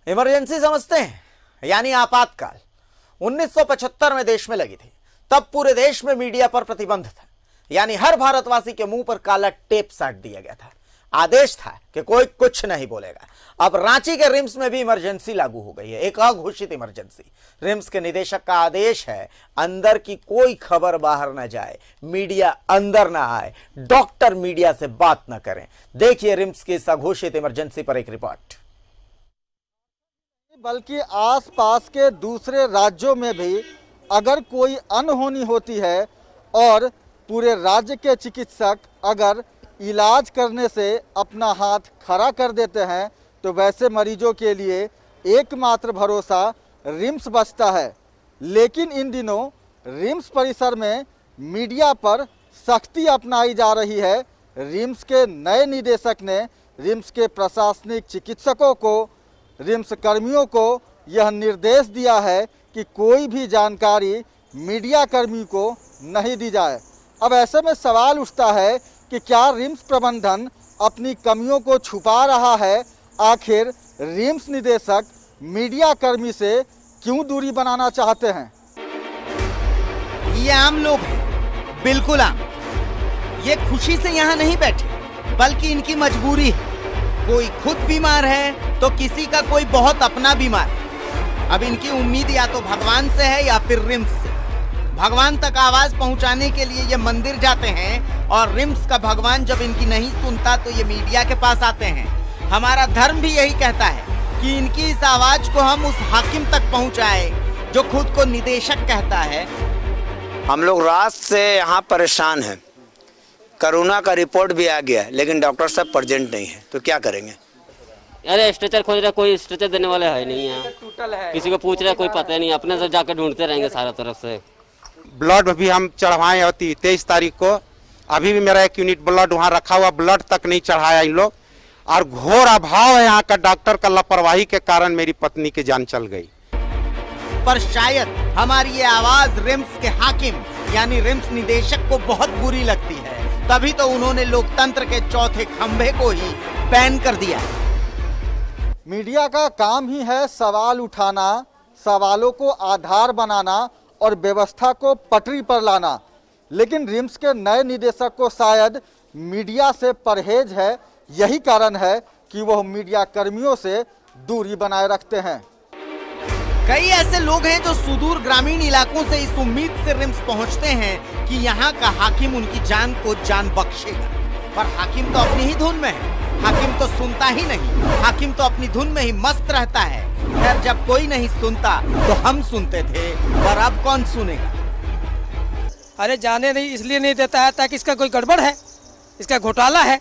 Emergency समझते हैं, यानी आपातकाल 1975 में देश में लगी थी। तब पूरे देश में मीडिया पर प्रतिबंध था, यानी हर भारतवासी के मुंह पर काला टेप साट दिया गया था। आदेश था कि कोई कुछ नहीं बोलेगा। अब रांची के रिम्स में भी इमरजेंसी लागू हो गई है, एक अघोषित इमरजेंसी। रिम्स के निदेशक का आदेश है, अंदर की कोई खबर बाहर न जाए, मीडिया अंदर ना आए, डॉक्टर मीडिया से बात न करें। देखिए रिम्स की इस अघोषित इमरजेंसी पर एक रिपोर्ट। बल्कि आसपास के दूसरे राज्यों में भी अगर कोई अनहोनी होती है और पूरे राज्य के चिकित्सक अगर इलाज करने से अपना हाथ खड़ा कर देते हैं तो वैसे मरीजों के लिए एकमात्र भरोसा रिम्स बचता है। लेकिन इन दिनों रिम्स परिसर में मीडिया पर सख्ती अपनाई जा रही है। रिम्स के नए निदेशक ने रिम्स के प्रशासनिक चिकित्सकों को, रिम्स कर्मियों को यह निर्देश दिया है कि कोई भी जानकारी मीडिया कर्मी को नहीं दी जाए। अब ऐसे में सवाल उठता है कि क्या रिम्स प्रबंधन अपनी कमियों को छुपा रहा है? आखिर रिम्स निदेशक मीडिया कर्मी से क्यों दूरी बनाना चाहते हैं? ये आम लोग हैं, बिल्कुल आम। ये खुशी से यहाँ नहीं बैठे, बल्कि इनकी मजबूरी है। कोई खुद बीमार है तो किसी का कोई बहुत अपना बीमार है। अब इनकी उम्मीद या तो भगवान से है या फिर रिम्स से। भगवान तक आवाज पहुंचाने के लिए ये मंदिर जाते हैं और रिम्स का भगवान जब इनकी नहीं सुनता तो ये मीडिया के पास आते हैं। हमारा धर्म भी यही कहता है कि इनकी इस आवाज को हम उस हाकिम तक पहुंचाए जो खुद को निदेशक कहता है। हम लोग रात से यहाँ परेशान हैं। कोरोना का रिपोर्ट भी आ गया लेकिन डॉक्टर साहब प्रेजेंट नहीं है, तो क्या करेंगे? अरे स्ट्रेचर खोज रहा, कोई स्ट्रेचर देने वाला है नहीं यहाँ। किसी को पूछ रहा कोई पता नहीं, अपने से जाकर ढूंढते रहेंगे सारा तरफ से। ब्लड भी हम चढ़वाए होती 23 तारीख को, अभी भी मेरा 1 यूनिट ब्लड वहाँ रखा हुआ, ब्लड तक नहीं चढ़ाया इन लोग। और घोर अभाव है यहाँ का, डॉक्टर का लापरवाही के कारण मेरी पत्नी की जान चल गई। पर शायद हमारी ये आवाज रिम्स के हाकिम यानी रिम्स निदेशक को बहुत बुरी लगती है, तभी तो उन्होंने लोकतंत्र के चौथे खंभे को ही बैन कर दिया। मीडिया का काम ही है सवाल उठाना, सवालों को आधार बनाना और व्यवस्था को पटरी पर लाना। लेकिन रिम्स के नए निदेशक को शायद मीडिया से परहेज है। यही कारण है कि वह मीडिया कर्मियों से दूरी बनाए रखते हैं। कई ऐसे लोग हैं जो सुदूर ग्रामीण इलाकों से इस उम्मीद से रिम्स पहुंचते हैं कि यहाँ का हाकिम उनकी जान को जान बख्शेगा। पर हाकिम तो अपनी ही धुन में है, हाकिम तो सुनता ही नहीं, हाकिम तो अपनी धुन में ही मस्त रहता है। खैर जब कोई नहीं सुनता तो हम सुनते थे, पर अब कौन सुनेगा? अरे जाने नहीं इसलिए नहीं देता है ताकि इसका कोई गड़बड़ है, इसका घोटाला है।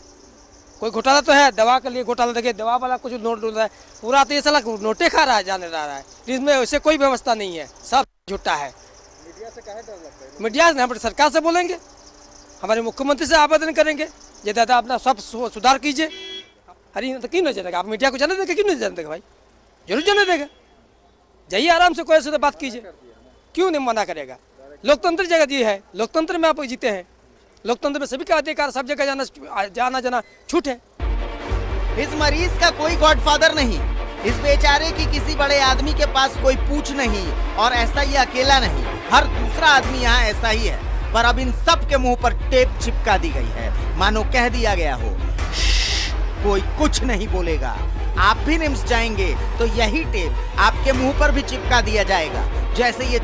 कोई घोटाला तो है, दवा के लिए घोटाला। देखिए दवा वाला कुछ नोट है पूरा, तो ये साला नोटे खा रहा है, जाने रहा है। इसमें वैसे कोई व्यवस्था नहीं है, सब झूठा है। मीडिया से कहे डर लगता है? मीडिया से, हम सरकार से बोलेंगे, हमारे मुख्यमंत्री से आवेदन करेंगे, ये दादा अपना सब सुधार कीजिए। अरे तो क्यों नहीं जानेगा? आप मीडिया को जाने देगा? क्यों नहीं जाने देगा भाई? जरूर जाने देगा। जाइए आराम से, कोई से बात कीजिए, क्यों नहीं मना करेगा? लोकतंत्र जगह दी है, लोकतंत्र में आप जीते हैं। लोकतंत्र में सभी का अधिकार, सब जगह जाना छूट है। इस मरीज का कोई गॉडफादर नहीं, इस बेचारे की किसी बड़े आदमी के पास कोई पूछ नहीं, और ऐसा ये अकेला नहीं, हर दूसरा आदमी यहाँ ऐसा ही है। पर अब इन सब के मुंह पर टेप चिपका दी गई है, मानो कह दिया गया हो कोई कुछ नहीं बोलेगा। आप भी रिम्स जाएंगे तो यही टेप आपके मुंह पर भी चिपका दिया जाएगा। जैसे ये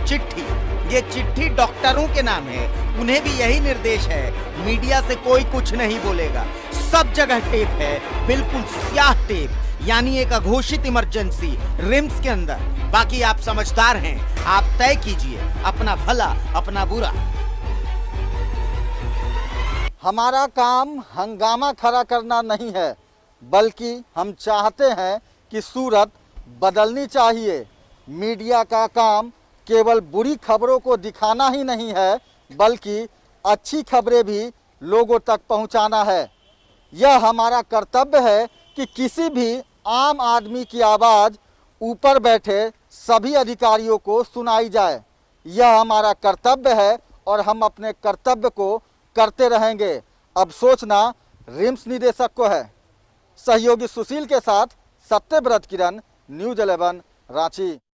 चिट्ठी डॉक्टरों के नाम है, उन्हें भी यही निर्देश है, मीडिया से कोई कुछ नहीं बोलेगा। सब जगह टेप है, बिल्कुल स्याह टेप, यानी एक अघोषित इमरजेंसी रिम्स के अंदर। बाकी आप समझदार हैं, आप तय कीजिए अपना भला अपना बुरा। हमारा काम हंगामा खड़ा करना नहीं है, बल्कि हम चाहते हैं कि सूरत बदलनी चाहिए। मीडिया का काम केवल बुरी खबरों को दिखाना ही नहीं है, बल्कि अच्छी खबरें भी लोगों तक पहुंचाना है। यह हमारा कर्तव्य है कि किसी भी आम आदमी की आवाज़ ऊपर बैठे सभी अधिकारियों को सुनाई जाए। यह हमारा कर्तव्य है और हम अपने कर्तव्य को करते रहेंगे। अब सोचना रिम्स निदेशक को है। सहयोगी सुशील के साथ सत्यव्रत किरण, न्यूज़ 11 रांची।